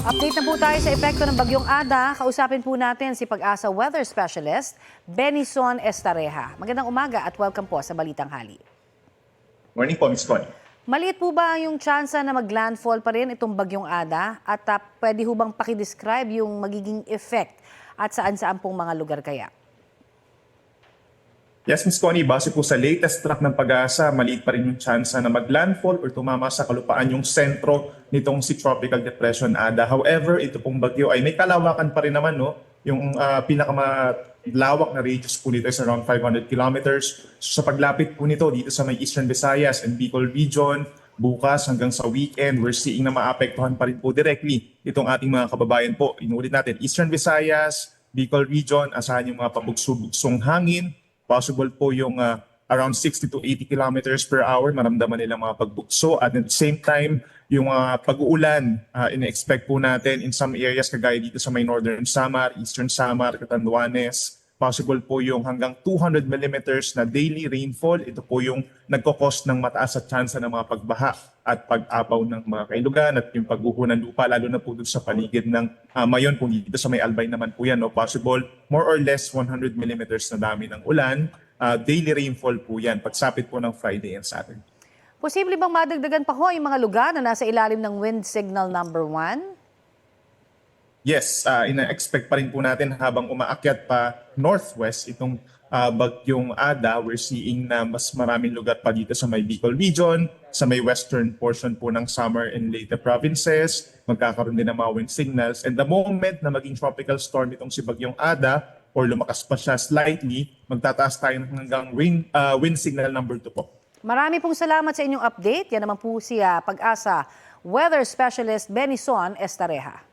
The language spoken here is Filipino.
Update na po tayo sa epekto ng Bagyong Ada. Kausapin po natin si Pag-asa Weather Specialist, Benison Estareja. Magandang umaga at welcome po sa Balitang Hali. Morning po, Ms. Connie. Maliit po ba yung tsansa na mag-landfall pa rin itong Bagyong Ada? At pwede ho bang pakidescribe yung magiging effect at saan-saan pong mga lugar kaya? Yes, Ms. Connie, base po sa latest track ng Pag-asa, maliit pa rin yung tsansa na mag-landfall or tumama sa kalupaan yung sentro nitong si Tropical Depression Ada. However, ito pong bagyo ay may kalawakan pa rin naman, no? Yung pinakamalawak na radius po nito is around 500 kilometers. So, sa paglapit po nito dito sa may Eastern Visayas and Bicol region, bukas hanggang sa weekend, we're seeing na maapektuhan pa rin po directly itong ating mga kababayan po. Inulit natin, Eastern Visayas, Bicol region, asahan yung mga pabugso-bugsong hangin. Possible po yung around 60 to 80 kilometers per hour, maramdaman nilang mga pagbukso. At at the same time, yung pag-uulan, ina-expect po natin in some areas kagaya dito sa may Northern Samar, Eastern Samar, Catanduanes. Possible po yung hanggang 200 millimeters na daily rainfall. Ito po yung nagkakos ng mataas at tsansa ng mga pagbaha at pag-apaw ng mga kailugan at yung pagguho ng lupa, lalo na po dun sa paligid ng Mayon, kung dito sa may Albay naman po yan. No? Possible more or less 100 millimeters na dami ng ulan. Daily rainfall po yan, pagsapit po ng Friday and Saturday. Posible bang madagdagan pa ho yung mga lugar na nasa ilalim ng wind signal number 1? Yes, ina-expect pa rin po natin habang umaakyat pa northwest itong bagyong Ada. We're seeing na mas maraming lugar pa dito sa may Bicol region, sa may western portion po ng Samar and Leyte provinces. Magkakaroon din ng mga wind signals. And the moment na maging tropical storm itong si bagyong Ada or lumakas pa siya slightly, magtataas tayo hanggang wind signal number 2 po. Marami pong salamat sa inyong update. Yan naman po si Pag-asa Weather Specialist Benison Estareja.